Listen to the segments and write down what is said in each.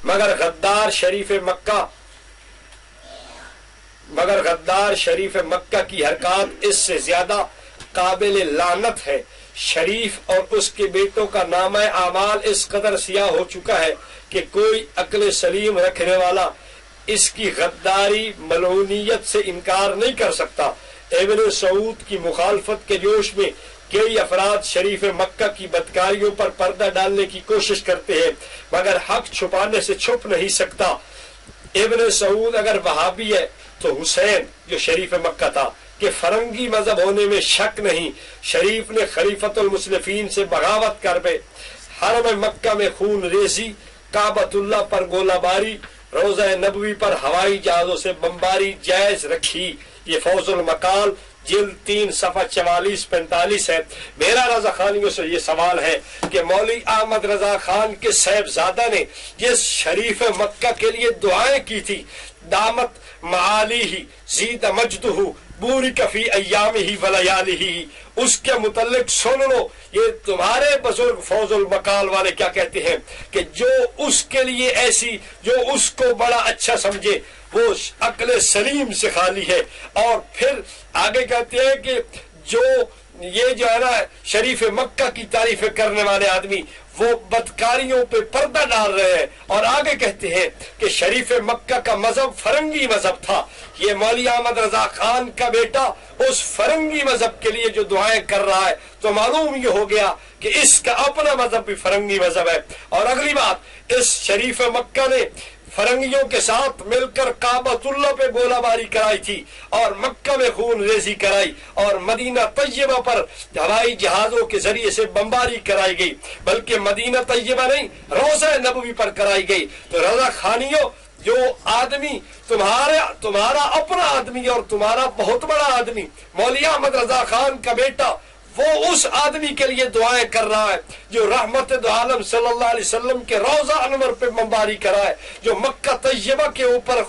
مگر غدار شریف مکہ کی حرکات اس سے زیادہ قابل لعنت ہے۔ شریف اور اس کے بیٹوں کا نامہ اعمال اس قدر سیاہ ہو چکا ہے کہ کوئی عقل سلیم رکھنے والا اس کی غداری ملعونیت سے انکار نہیں کر سکتا۔ ابن سعود کی مخالفت کے جوش میں کئی افراد شریف مکہ کی بدکاریوں پر پردہ ڈالنے کی کوشش کرتے ہیں، مگر حق چھپانے سے چھپ نہیں سکتا۔ ابن سعود اگر وہابی ہے تو حسین جو شریف مکہ تھا کہ فرنگی مذہب ہونے میں شک نہیں۔ شریف نے خلیفۃ المسلمین سے بغاوت کر کے حرم مکہ میں خون ریزی، کعبۃ اللہ پر گولہ باری، روضہ نبوی پر ہوائی جہازوں سے بمباری جائز رکھی۔ یہ فوز المقال جلد 3 صفحہ 44-45 ہے۔ میرا رضا خانیوں سے یہ سوال ہے کہ مولوی احمد رضا خان کے صاحبزادہ نے جس شریف مکہ کے لیے دعائیں کی تھی، دامت معالیہ زید مجدہ بورک فی ایامہ ولیالہ، اس کے متعلق سن لو یہ تمہارے بزرگ فوز المقال والے کیا کہتے ہیں کہ جو اس کے لیے ایسی، جو اس کو بڑا اچھا سمجھے وہ عقل سلیم سے خالی ہے۔ اور پھر آگے کہتے ہیں کہ جو یہ جو ہے نا شریف مکہ کی تعریفیں کرنے والے آدمی وہ بدکاریوں پہ پردہ ڈال رہے ہیں، اور آگے کہتے ہیں کہ شریف مکہ کا مذہب فرنگی مذہب تھا۔ یہ مولوی احمد رضا خان کا بیٹا اس فرنگی مذہب کے لیے جو دعائیں کر رہا ہے، تو معلوم یہ ہو گیا کہ اس کا اپنا مذہب بھی فرنگی مذہب ہے۔ اور اگلی بات، اس شریف مکہ نے فرنگیوں کے ساتھ مل کر کعبۃ اللہ پہ گولہ باری کرائی تھی، اور مکہ میں خون ریزی کرائی، اور مدینہ طیبہ پر ہوائی جہازوں کے ذریعے سے بمباری کرائی گئی، بلکہ مدینہ طیبہ نہیں روضہ نبوی پر کرائی گئی۔ تو رضا خانیوں، جو آدمی تمہارا اپنا آدمی اور تمہارا بہت بڑا آدمی مولوی احمد رضا خان کا بیٹا، وہ اس آدمی کے لیے دعائیں کر رہا ہے جو رحمت دو عالم صلی اللہ علیہ وسلم کے روضہ انور پہ بمباری کرائے، جو مکہ طیبہ کے اوپر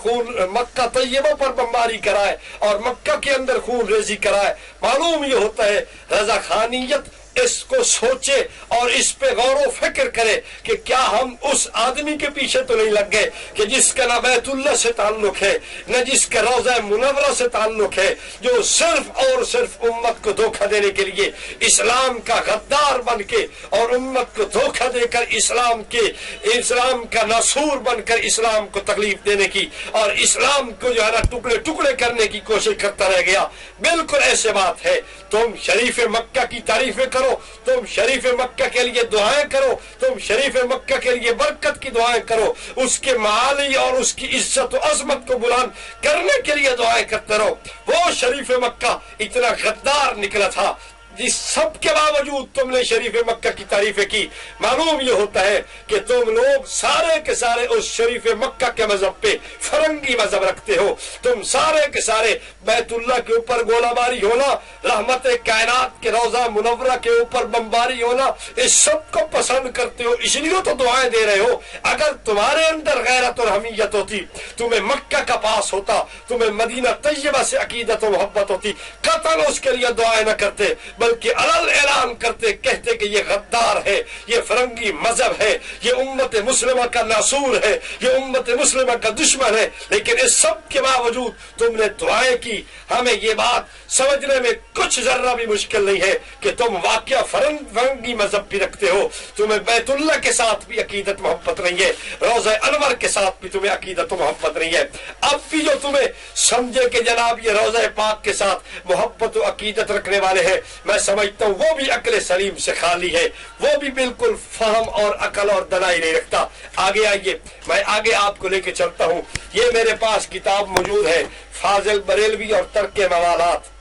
مکہ طیبہ پر بمباری کرائے اور مکہ کے اندر خون ریزی کرائے۔ معلوم یہ ہوتا ہے رضا خانیت اس کو سوچے اور اس پہ غور و فکر کرے کہ کیا ہم اس آدمی کے پیچھے تو نہیں لگ گئے کہ جس کا نہ بیت اللہ سے تعلق ہے، نہ جس کا روضہ منورہ سے تعلق ہے، جو صرف اور صرف امت کو دھوکہ دینے کے لیے اسلام کا غدار بن کے اور امت کو دھوکہ دے کر اسلام کا ناسور بن کر اسلام کو تکلیف دینے کی اور اسلام کو جو ہے نا ٹکڑے ٹکڑے کرنے کی کوشش کرتا رہ گیا۔ بالکل ایسے بات ہے۔ تم شریف مکہ کی تعریفیں کرو، تم شریف مکہ کے لیے دعائیں کرو، تم شریف مکہ کے لیے برکت کی دعائیں کرو، اس کے معالی اور اس کی عزت و عظمت کو بلند کرنے کے لیے دعائیں کرتے رہو۔ وہ شریف مکہ اتنا غدار نکلا تھا، اس سب کے باوجود تم نے شریف مکہ کی تعریفیں کی۔ معلوم یہ ہوتا ہے کہ تم لوگ سارے کے سارے اس شریف مکہ کے مذہب پہ فرنگی مذہب رکھتے ہو۔ تم سارے کے سارے بیت اللہ کے اوپر گولہ باری ہونا، رحمت کائنات کے روضہ منورہ کے اوپر بمباری ہونا، اس سب کو پسند کرتے ہو، اس لیے تو دعائیں دے رہے ہو۔ اگر تمہارے اندر غیرت اور حمیت ہوتی، تمہیں مکہ کا پاس ہوتا، تمہیں مدینہ طیبہ سے عقیدت و محبت ہوتی، قطعاً اس کے لیے دعائیں نہ کرتے، بلکہ علل اعلان کرتے، کہتے کہ یہ غدار ہے، یہ فرنگی مذہب ہے، یہ امت مسلمہ کا ناسور ہے، یہ امت مسلمہ کا دشمن ہے۔ لیکن اس سب کے باوجود تم نے دعائیں کی۔ ہمیں یہ بات سمجھنے میں کچھ ذرہ بھی مشکل نہیں ہے کہ تم واقعہ فرنگی مذہب بھی رکھتے ہو، تمہیں بیت اللہ کے ساتھ بھی عقیدت محبت نہیں ہے، روضہ انور کے ساتھ بھی تمہیں عقیدت و محبت نہیں ہے۔ اب بھی جو تمہیں سمجھے کہ جناب یہ روضہ پاک کے ساتھ محبت و عقیدت رکھنے والے ہیں، میں سمجھتا ہوں وہ بھی عقل سلیم سے خالی ہے، وہ بھی بالکل فہم اور عقل اور دانائی نہیں رکھتا۔ آگے آئیے، میں آگے آپ کو لے کے چلتا ہوں۔ یہ میرے پاس کتاب موجود ہے، فاضل بریلوی اور ترک موالات۔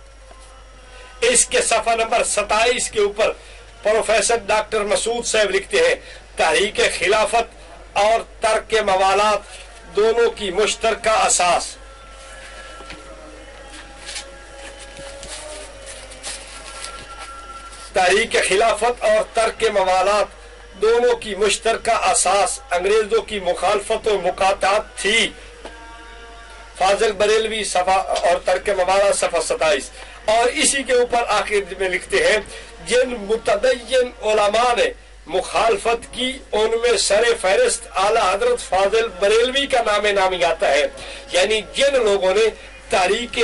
اس کے صفحہ نمبر 27 کے اوپر پروفیسر ڈاکٹر مسعود صاحب لکھتے ہیں، تحریک خلافت اور ترک موالات دونوں کی مشترکہ اساس۔ تحریک خلافت اور ترک موالات دونوں کی مشترکہ اساس انگریزوں کی مخالفت و مقاطعت تھی۔ فاضل بریلوی صفحہ اور ترک موالات صفحہ 27۔ اور اسی کے اوپر آخر میں لکھتے ہیں، جن متدین علماء نے مخالفت کی ان میں سر فہرست اعلی حضرت فاضل بریلوی کا نام نامی آتا ہے. یعنی جن لوگوں نے تحریک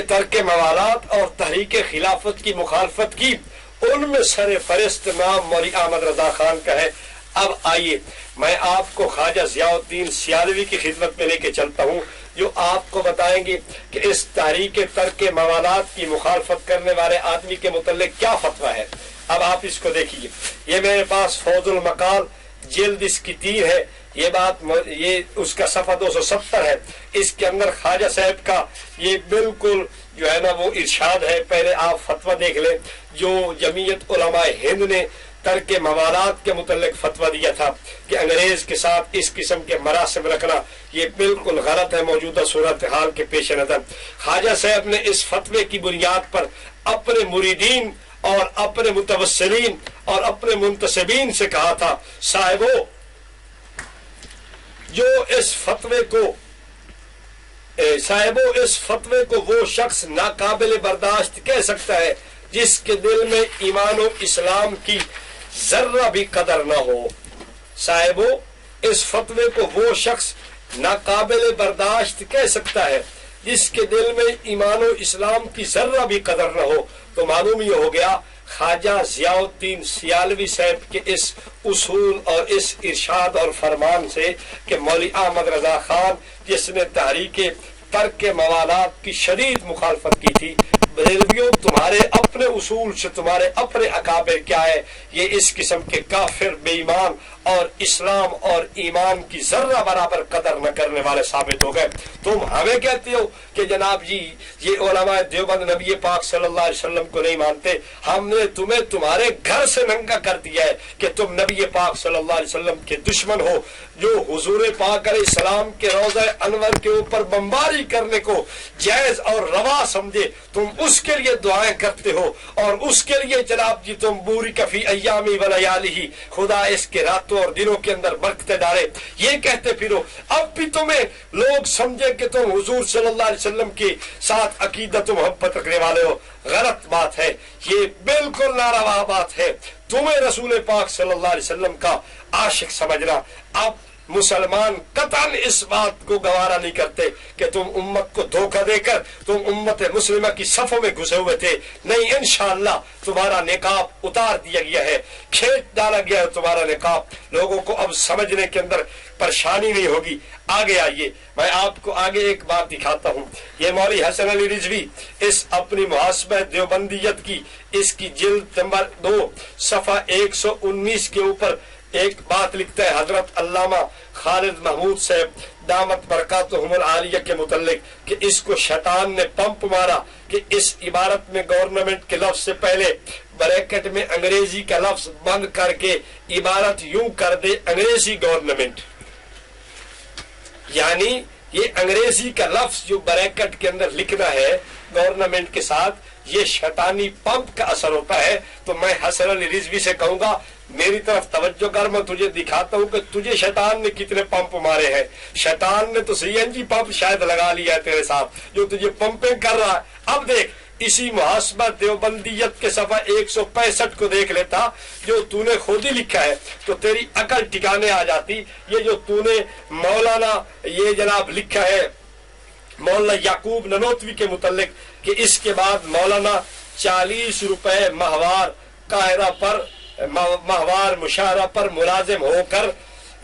ترک موالات اور تحریک خلافت کی مخالفت کی ان میں سر فہرست نام مولوی احمد رضا خان کا ہے. اب آئیے میں آپ کو خواجہ ضیاء الدین سیالوی کی خدمت میں لے کے چلتا ہوں جو آپ کو بتائیں گے کہ اس تحریک ترک موالات کی مخالفت کرنے والے آدمی کے متعلق کیا فتویٰ ہے. اب آپ اس کو دیکھیے. یہ میرے پاس فوز المقال جلد اس کی 3 ہے. یہ اس کا صفحہ 270 ہے. اس کے اندر خواجہ صاحب کا یہ بالکل جو ہے نا وہ ارشاد ہے. پہلے آپ فتویٰ دیکھ لیں جو جمعیت علماء ہند نے ترک موالات کے متعلق فتویٰ دیا تھا کہ انگریز کے ساتھ اس قسم کے مراسم رکھنا یہ بالکل غلط ہے موجودہ صورتحال کے پیش نظر. خواجہ صاحب نے اس فتوے کی بنیاد پر اپنے مریدین اور اپنے متوسلین اور اپنے منتسبین سے کہا تھا صاحبو اس فتوے کو وہ شخص ناقابل برداشت کہہ سکتا ہے جس کے دل میں ایمان و اسلام کی ذرہ بھی قدر نہ ہو. صاحبو اس فتوے کو وہ شخص ناقابل برداشت کہہ سکتا ہے جس کے دل میں ایمان و اسلام کی ذرہ بھی قدر نہ ہو. تو معلوم یہ ہو گیا خواجہ ضیاء الدین سیالوی صاحب کے اس اصول اور اس ارشاد اور فرمان سے کہ مولوی احمد رضا خان جس نے تحریک ترک موالات کی شدید مخالفت کی تھی، بریلویوں تمہارے اپنے اصول سے تمہارے اپنے اکابر کیا ہے، یہ اس قسم کے کافر بے ایمان اور اسلام اور ایمان کی ذرہ برابر قدر نہ کرنے والے ثابت ہو گئے. تم ہمیں کہتے ہو کہ جناب جی یہ علماء دیوبند نبی پاک صلی اللہ علیہ وسلم کو نہیں مانتے. ہم نے تمہیں تمہارے گھر سے ننگا کر دیا ہے کہ تم نبی پاک صلی اللہ علیہ وسلم کے دشمن ہو. جو حضور پاک علیہ السلام کے روضہ انور کے اوپر بمباری کرنے کو جائز اور روا سمجھے تم اس کے لیے دعائیں کرتے ہو اور اس کے لیے جناب جی تم بوری کفی ایامی ولیالہ خدا اس کے راتوں اور دنوں کے اندر برکتیں ڈالے یہ کہتے پھرو. اب بھی تمہیں لوگ سمجھے کہ تم حضور صلی اللہ علیہ وسلم کے ساتھ عقیدت و محبت رکھنے والے ہو. غلط بات ہے، یہ بالکل ناروا بات ہے. تمہیں رسول پاک صلی اللہ علیہ وسلم کا عاشق سمجھنا. اب مسلمان قطعاً اس بات کو گوارا نہیں کرتے کہ تم امت کو دھوکہ دے کر تم امت مسلمہ کی صفوں میں گھسے ہوئے تھے. نہیں، انشاءاللہ تمہارا نقاب اتار دیا گیا ہے، کھینچ ڈالا گیا ہے تمہارا نقاب. لوگوں کو اب سمجھنے کے اندر پریشانی نہیں ہوگی. آگے آئیے میں آپ کو آگے ایک بات دکھاتا ہوں. یہ مولوی حسن علی رضوی اس اپنی محاسبہ دیوبندیت کی اس کی جلد نمبر 2 صفحہ 119 کے اوپر ایک بات لکھتا ہے حضرت علامہ خالد محمود صاحب دامت برکاتہم العالیہ کے متعلق کہ اس کو شیطان نے پمپ مارا کہ اس عبارت میں گورنمنٹ کے لفظ سے پہلے بریکٹ میں انگریزی کا لفظ بند کر کے عبارت یوں کر دے انگریزی گورنمنٹ. یعنی یہ انگریزی کا لفظ جو بریکٹ کے اندر لکھنا ہے گورنمنٹ کے ساتھ یہ شیطانی پمپ کا اثر ہوتا ہے. تو میں حسن علی رضوی سے کہوں گا میری طرف توجہ کر، میں تجھے دکھاتا ہوں کہ تجھے شیطان نے کتنے پمپ مارے ہیں. شیطان نے تو CNG پمپ شاید لگا لیا ہے تیرے ساتھ جو تجھے پمپنگ کر رہا ہے. اب دیکھ اسی محاسبہ دیوبندیت کے صفحہ 165 کو دیکھ لیتا جو تو نے خود ہی لکھا ہے تو تیری عقل ٹھکانے آ جاتی. یہ جو تو نے مولانا یہ جناب لکھا ہے مولانا یعقوب ننوتوی کے متعلق کہ اس کے بعد مولانا 40 روپے ماہوار قاہرہ پر ماہوار مشاہرہ پر ملازم ہو کر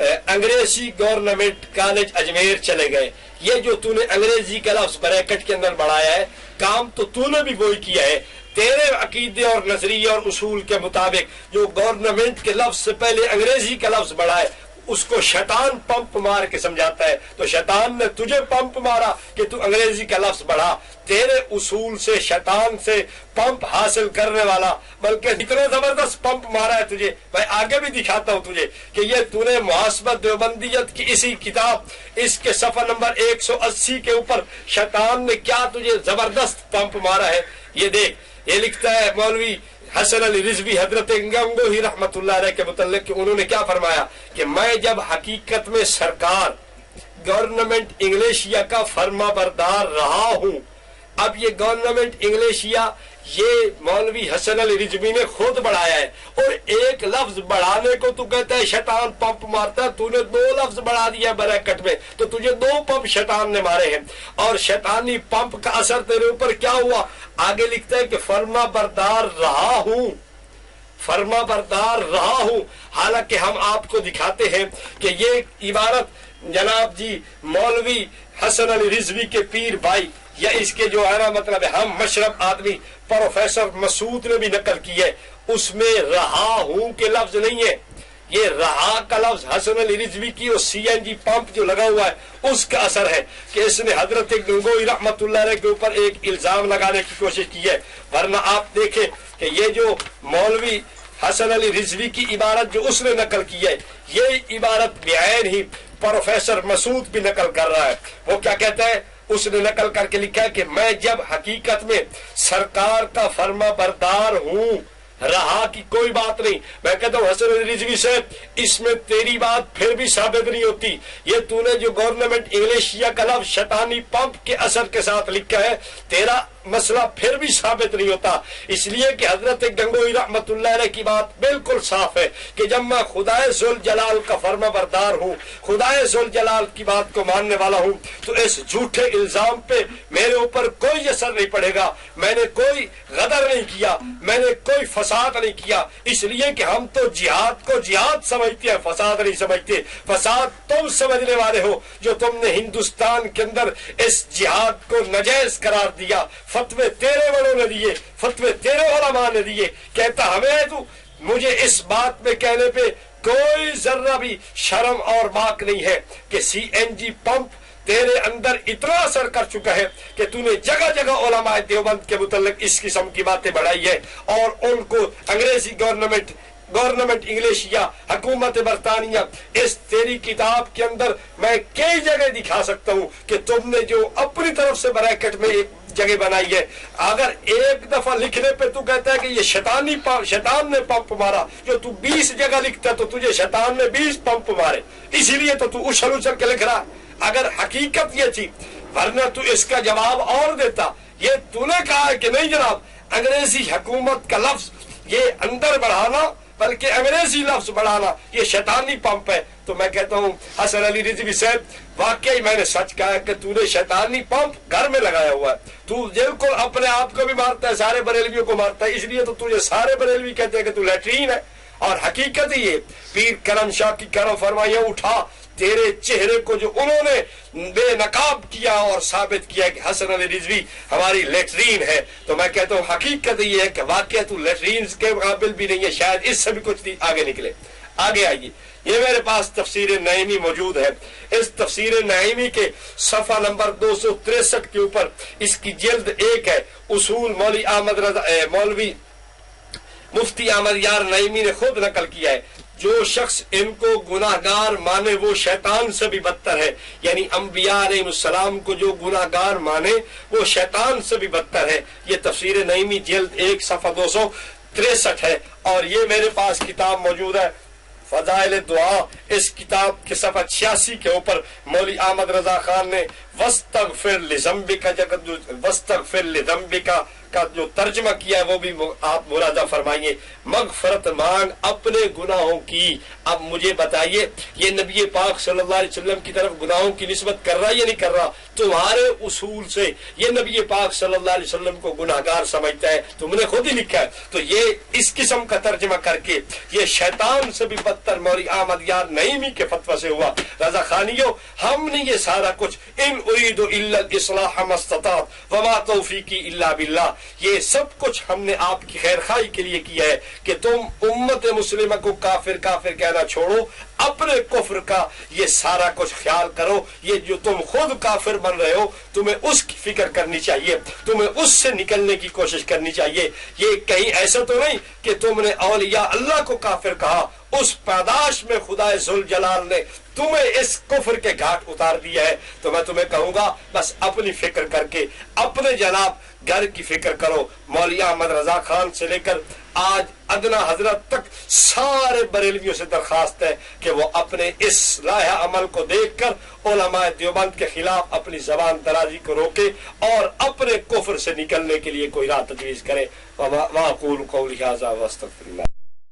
انگریزی گورنمنٹ کالج اجمیر چلے گئے. یہ جو تو نے انگریزی کا لفظ بریکٹ کے اندر بڑھایا ہے کام تو نے بھی وہی کیا ہے. تیرے عقیدے اور نظریے اور اصول کے مطابق جو گورنمنٹ کے لفظ سے پہلے انگریزی کا لفظ بڑھائے اس کو شیطان پمپ مار کے سمجھاتا ہے. تو شیطان نے تجھے پمپ مارا کہ تو انگریزی کا لفظ بڑھا. تیرے اصول سے شیطان سے پمپ حاصل کرنے والا بلکہ اتنا زبردست پمپ مارا ہے تجھے. میں آگے بھی دکھاتا ہوں تجھے کہ یہ تو نے محاسبہ دیوبندیت کی اسی کتاب اس کے صفحہ نمبر 180 کے اوپر شیطان نے کیا تجھے زبردست پمپ مارا ہے. یہ دیکھ یہ لکھتا ہے مولوی حسن علی رضوی حضرت گنگوہی رحمت اللہ علیہ کے متعلق کہ انہوں نے کیا فرمایا کہ میں جب حقیقت میں سرکار گورنمنٹ انگلیشیا کا فرما بردار رہا ہوں. اب یہ گورنمنٹ انگلیشیا یہ مولوی حسن علی رضوی نے خود بڑھایا ہے، اور ایک لفظ بڑھانے کو تو کہتا ہے شیطان پمپ مارتا ہے، تو نے 2 لفظ بڑھا دیا بریکٹ میں، تو تجھے 2 پمپ شیطان نے مارے ہیں، اور شیطانی پمپ کا اثر تیرے اوپر کیا ہوا؟ آگے لکھتا ہے کہ فرما بردار رہا ہوں، فرما بردار رہا ہوں۔ حالانکہ ہم آپ کو دکھاتے ہیں کہ یہ عبارت جناب جی مولوی حسن علی رضوی کے پیر بھائی یا اس کے جو ہے نا مطلب ہم مشرب آدمی پروفیسر مسعود نے بھی نقل کی ہے، اس میں رہا ہوں کے لفظ نہیں ہے، یہ رہا کا لفظ حسن علی رضوی کی اور سی این جی پمپ جو لگا ہوا ہے اس کا اثر ہے کہ اس نے حضرت گنگوئی رحمت اللہ علیہ کے اوپر ایک الزام لگانے کی کوشش کی ہے۔ ورنہ آپ دیکھیں کہ یہ جو مولوی حسن علی رضوی کی عبارت جو اس نے نقل کی ہے، یہ عبارت بعین ہی پروفیسر مسعود بھی نقل کر رہا ہے۔ وہ کیا کہتا ہے؟ اس نے نقل کر کے لکھا ہے کہ میں جب حقیقت میں سرکار کا فرما بردار ہوں، رہا کی کوئی بات نہیں، میں کہتا ہوں حسن علی رضوی سے اس میں تیری بات پھر بھی ثابت نہیں ہوتی، یہ تو نے جو گورنمنٹ انگلش کا لفظ شیطانی پمپ کے اثر کے ساتھ لکھا ہے، تیرا مسئلہ پھر بھی ثابت نہیں ہوتا، اس لیے کہ حضرت گنگوئی رحمت اللہ علیہ کی بات بالکل صاف ہے کہ جب میں خدائے ذوالجلال کا فرما بردار ہوں، خدائے ذوالجلال کی بات کو ماننے والا ہوں، تو اس جھوٹے الزام پہ میرے اوپر کوئی اثر نہیں پڑے گا، میں نے کوئی غدر نہیں کیا، میں نے کوئی فساد نہیں کیا، اس لیے کہ ہم تو جہاد کو جہاد سمجھتے ہیں، فساد نہیں سمجھتے۔ فساد تم سمجھنے والے ہو جو تم نے ہندوستان کے اندر اس جہاد کو ناجائز قرار دیا، فتوے تیرے بڑوں نے دیے، فتوے تیرے علماء نے دیے، کہتا ہمیں تو مجھے اس بات میں کہنے پہ کوئی ذرہ بھی شرم اور باک نہیں ہے کہ سی این جی پمپ تیرے اندر اتنا اثر کر چکا ہے کہ تو نے جگہ جگہ علماء دیوبند کے متعلق اس قسم کی باتیں بڑھائی ہے، اور ان کو انگریزی گورنمنٹ انگلش یا حکومت برطانیہ اس تیری کتاب کے اندر میں کئی جگہ دکھا سکتا ہوں کہ تم نے جو اپنی طرف سے بریکٹ میں ایک جگہ بنائی ہے، اگر ایک دفعہ لکھنے پہ تو کہتا ہے کہ یہ شیطان نے پمپ مارا، جو تو 20 جگہ لکھتا ہے تو تجھے شیطان نے 20 پمپ مارے، اسی لیے تو اچھل اچھل کے لکھ رہا۔ اگر حقیقت یہ تھی ورنہ تو اس کا جواب اور دیتا، یہ تو نے کہا ہے کہ نہیں جناب انگریزی حکومت کا لفظ یہ اندر بڑھانا بلکہ انگریزی لفظ بڑھانا یہ شیطانی پمپ ہے، تو میں کہتا ہوں حسن علی رضوی صاحب واقعی میں نے سچ کہا ہے کہ تو نے شیطانی پمپ گھر میں لگایا ہوا ہے، تو بالکل اپنے آپ کو بھی مارتا ہے، سارے بریلویوں کو مارتا ہے، اس لیے تو تجھے سارے بریلوی کہتے ہیں کہ تو لیٹرین ہے، اور حقیقت یہ پیر کرم شاہ کی کرم فرمائیاں اٹھا تیرے چہرے کو جو انہوں نے بے نقاب کیا اور ثابت کیا کہ حسن علی رضوی ہماری لیٹرین ہے، تو میں کہتا ہوں حقیقت یہ ہے کہ واقعہ تو لیٹرین کے قابل بھی نہیں ہے، شاید اس سے بھی کچھ آگے نکلے۔ آگے آئیے، یہ میرے پاس تفسیر نعیمی موجود ہے، اس تفسیر نعیمی کے صفحہ نمبر 263 کے اوپر اس کی جلد 1 ہے، اصول مولوی مفتی احمد یار نعیمی نے خود نقل کیا ہے، جو شخص ان کو گناہگار مانے وہ شیطان سے بھی بدتر ہے، یعنی انبیاء علیہ السلام کو جو گناہگار مانے وہ شیطان سے بھی بدتر ہے۔ یہ تفسیر نعیمی جلد 1 صفحہ 263 ہے، اور یہ میرے پاس کتاب موجود ہے فضائل دعا، اس کتاب کے صفحہ 86 کے اوپر مولوی احمد رضا خان نے وَاسْتَغْفِرْ لِذَنْبِكَ کا جو ترجمہ کیا ہے وہ بھی آپ مراجعہ فرمائیے، مغفرت مانگ اپنے گناہوں کی۔ اب مجھے بتائیے یہ نبی پاک صلی اللہ علیہ وسلم کی طرف گناہوں کی نسبت کر رہا یا نہیں کر رہا؟ تمہارے اصول سے یہ نبی پاک صلی اللہ علیہ وسلم کو گناہگار سمجھتا ہے، تم نے خود ہی لکھا ہے، تو یہ اس قسم کا ترجمہ کر کے یہ شیطان سے بھی بدتر مولوی احمد یار نعیمی کے فتویٰ سے ہوا۔ رضا خانیوں، ہم نے یہ سارا کچھ ان اريد الا الاصلاح ما استطعت وما توفیقی الا باللہ، یہ سب کچھ ہم نے آپ کی خیر خواہی کے لیے کیا ہے کہ تم امت مسلمہ کو کافر کافر کہنا چھوڑو، اپنے کفر کا یہ سارا کچھ خیال کرو، یہ جو تم خود کافر بن رہے ہو تمہیں اس کی فکر کرنی چاہیے، تمہیں اس سے نکلنے کی کوشش کرنی چاہیے۔ یہ کہیں ایسا تو نہیں کہ تم نے اولیاء اللہ کو کافر کہا، اس پاداش میں خدا ذوالجلال نے تمہیں اس کفر کے گھاٹ اتار دیا ہے۔ تو میں تمہیں کہوں گا بس اپنی فکر کر کے اپنے جناب گھر کی فکر کرو. مولوی احمد رضا خان سے لے کر آج ادنا حضرت تک سارے بریلویوں سے درخواست ہے کہ وہ اپنے اس لائحہ عمل کو دیکھ کر علماء دیوبند کے خلاف اپنی زبان درازی کو روکے اور اپنے کفر سے نکلنے کے لیے کوئی راہ تجویز کرے. وَأَقُولُ قَوْلِي هَٰذَا وَأَسْتَغْفِرُ اللَّهَ.